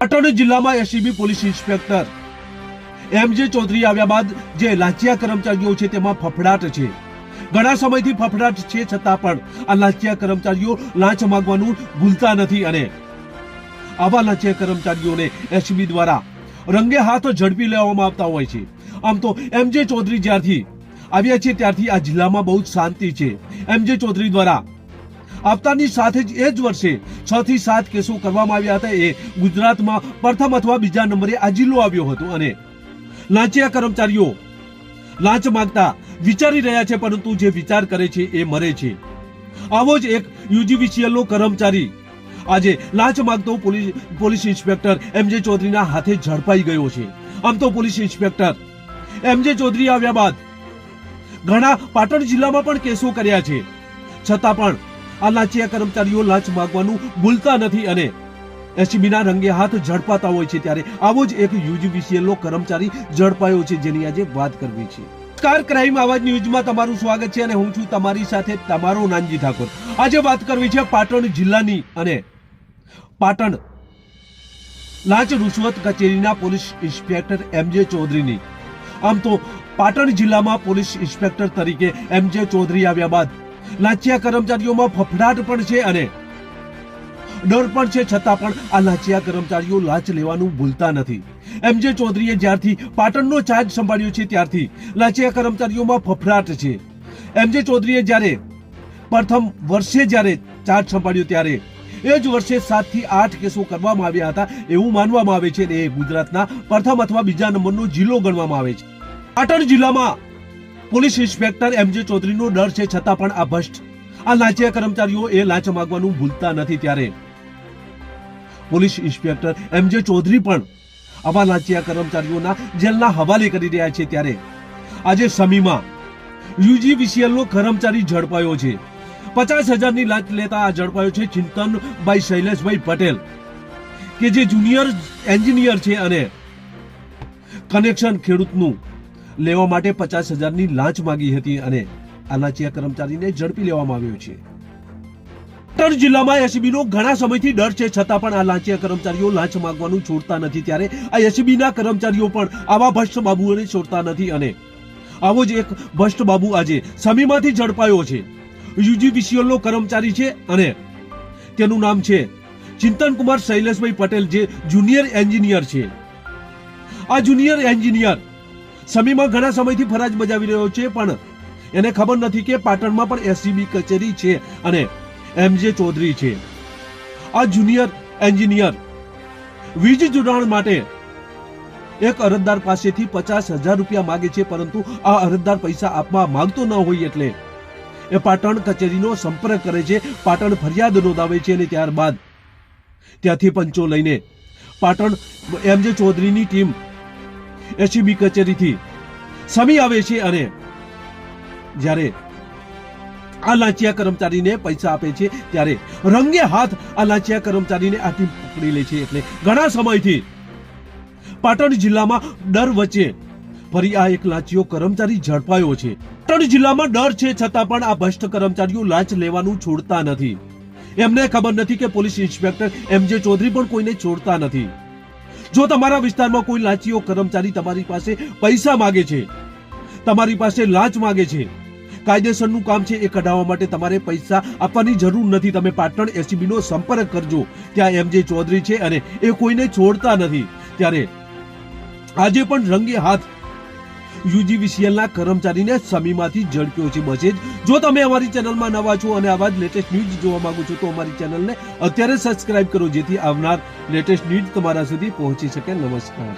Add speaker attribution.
Speaker 1: પાટણ જિલ્લામાં ACB police inspector એમજે Chaudhary આવ્યા બાદ જે લાંચિયા કર્મચારીઓ છે તેમાં ફફડાટ છે. ઘણા સમયથી ફફડાટ છે, છતાં પણ આ લાંચિયા કર્મચારીઓ લાંચ માંગવાનું ભૂલતા નથી અને આવા લાંચિયા કર્મચારીઓને એસીબી દ્વારા રંગે હાથ ઝડપી લેવામાં આવતા હોય છે. આમ તો એમજે ચૌધરી જ્યારથી આવ્યા છે ત્યારથી આ જિલ્લામાં બહુ જ શાંતિ છે. એમજે ચૌધરી દ્વારા આવતાની સાથે જ એ જ વર્ષે 6 થી 7 કેસો કરવામાં આવ્યા હતા. એ ગુજરાતમાં પ્રથમ અથવા બીજા નંબરે આ જિલ્લો આવ્યો હતો અને લાંચિયા કર્મચારીઓ લાંચ માંગતા વિચારી રહ્યા છે, પરંતુ જે વિચાર કરે છે એ મરે છે. આવો જ એક યુજીવીસીએલનો કર્મચારી આજે લાંચ માંગતો પોલીસ ઇન્સ્પેક્ટર એમજે ચૌધરીના હાથે ઝડપાઈ ગયો છે. આમ તો પોલીસ ઇન્સ્પેક્ટર એમજે ચૌધરી આવ્યા બાદ ઘણા પાટણ જિલ્લામાં પણ કેસો કર્યા છે, છતાં પણ આ લાંચિયા કર્મચારીઓ લાંચ માંગવાનું ભૂલતા નથી અને એસીબીના રંગે હાથ ઝડપાતા હોય છે. ત્યારે આવો જ એક યુજીવીસીએલનો કર્મચારી ઝડપાયો છે, જેની આજે વાત કરવી છે. નમસ્કાર, ક્રાઇમ આવાજ ન્યૂઝમાં તમારું સ્વાગત છે અને હું છું તમારી સાથે તમારો નાનજી ઠાકોર. આજે વાત કરવી છે પાટણ જિલ્લાની અને પાટણ લાંચ રૂશ્વત કચેરીના પોલીસ ઇન્સ્પેક્ટર એમજે ચૌધરીની. આમ તો પાટણ જિલ્લામાં પોલીસ ઇન્સ્પેક્ટર તરીકે એમજે ચૌધરી આવ્યા બાદ લાંચિયા કર્મચારીઓમાં ફફડાટ પણ છે અને ડર પણ છે, છતાં પણ આ લાંચિયા કર્મચારીઓ લાંચ લેવાનું ભૂલતા નથી. એમજે ચૌધરીએ જ્યારથી પાટણનો ચાર્જ સંભાળ્યો છે ત્યારથી લાંચિયા કર્મચારીઓમાં ફફડાટ છે. એમજે ચૌધરીએ જ્યારે પ્રથમ વર્ષે જ્યારે ચાર્જ સંભાળ્યો ત્યારે એ જ વર્ષે 7 થી 8 કેસો કરવામાં આવ્યા હતા એવું માનવામાં આવે છે. એ ગુજરાતના પ્રથમ અથવા બીજા નંબરનો જિલ્લો ગણવામાં આવે છે. પાટણ જિલ્લામાં પોલીસ ઇન્સ્પેક્ટર એમજે ચૌધરીનો ડર છે, છતાં પણ આ ભ્રષ્ટ આ લાંચિયા કર્મચારીઓ એ લાંચ માંગવાનું ભૂલતા નથી. ત્યારે પોલીસ ઇન્સ્પેક્ટર એમજે ચૌધરી પણ આવા લાંચિયા કર્મચારીઓના જેલના હવાલે કરી રહ્યા છે. ત્યારે આજે સમીમાં યુજીવીસીએલનો કર્મચારી ઝડપાયો છે. 50,000ની લાંચ લેતા આ ઝડપાયો છે ચિંતનભાઈ શૈલેષભાઈ પટેલ, કે જે જુનિયર એન્જિનિયર છે અને કનેક્શન ખેડૂતનું લેવા માટે 50,000ની લાંચ માંગી હતી અને આ લાંચિયા કર્મચારીને ઝડપી લેવામાં આવ્યો છે. પાટણ જિલ્લામાં એસીબીનો ઘણા સમયથી ડર છે, છતાં પણ આ લાંચિયા કર્મચારીઓ લાંચ માંગવાનું છોડતા નથી. ત્યારે આ એસીબીના કર્મચારીઓ પણ આવા ભ્રષ્ટ બાબુઓને છોડતા નથી અને આવો જ એક ભ્રષ્ટ બાબુ આજે સમીમાંથી ઝડપાયો છે. યુજીવીસીએલનો કર્મચારી છે અને તેનું નામ છે ચિંતનકુમાર શૈલેષભાઈ પટેલ, જે જુનિયર એન્જિનિયર છે. આ જુનિયર એન્જિનિયર સમીમાં ઘણા સમયથી ફરજ બજાવી રહ્યો છે, પણ એને ખબર નથી કે પાટણમાં પણ એસીબી કચેરી છે અને એમજે ચૌધરી છે. આ જુનિયર એન્જિનિયર વીજ જોડાણ માટે એક અરજદાર પાસેથી 50,000 રૂપિયા માંગે છે, પરંતુ આ અરજદાર પૈસા આપવા માંગતો ન હોય એટલે એ પાટણ કચેરીનો સંપર્ક કરે છે, પાટણ ફરિયાદ નોંધાવે છે અને ત્યારબાદ ત્યાંથી પંચો લઈને પાટણ એમજે ચૌધરીની ટીમ એસીબી કચેરીથી સમી આવે છે અને જ્યારે આ લાંચિયા કર્મચારીને પૈસા આપે છે ત્યારે રંગે હાથ આ લાંચિયા કર્મચારીને આ ટીમ પકડી લે છે. એટલે ઘણા સમયથી પાટણ જિલ્લામાં ડર વચ્ચે ફરી આ એક લાંચિયો કર્મચારી ઝડપાયો છે. પાટણ જિલ્લામાં ડર છે, છતાં પણ આ ભ્રષ્ટ કર્મચારીઓ લાંચ લેવાનું છોડતા નથી. એમને ખબર નથી કે પોલીસ ઇન્સ્પેક્ટર એમજે ચૌધરી પણ કોઈને છોડતા નથી. જો તમારા વિસ્તારમાં કોઈ લાંચિયો કર્મચારી તમારી પાસે પૈસા માંગે છે, તમારી પાસે લાંચ માંગે છે, કાયદેસરનું કામ છે એ કઢાવવા માટે તમારે પૈસા આપવાની જરૂર નથી. તમે પાટણ એસીબીનો સંપર્ક કરજો, ત્યાં એમજે ચૌધરી છે અને એ કોઈને છોડતા નથી. ત્યારે આજે પણ રંગે હાથ યુજીવીસીએલના કર્મચારીને સમીમાંથી ઝડપ્યો છે. બસ જ. જો તમે અમારી ચેનલમાં નવા છો અને આવા જ લેટેસ્ટ ન્યૂઝ જોવા માંગો છો તો અમારી ચેનલને અત્યારે સબસ્ક્રાઇબ કરો, જેથી આવનાર લેટેસ્ટ ન્યૂઝ તમારા સુધી પહોંચી શકે. નમસ્કાર.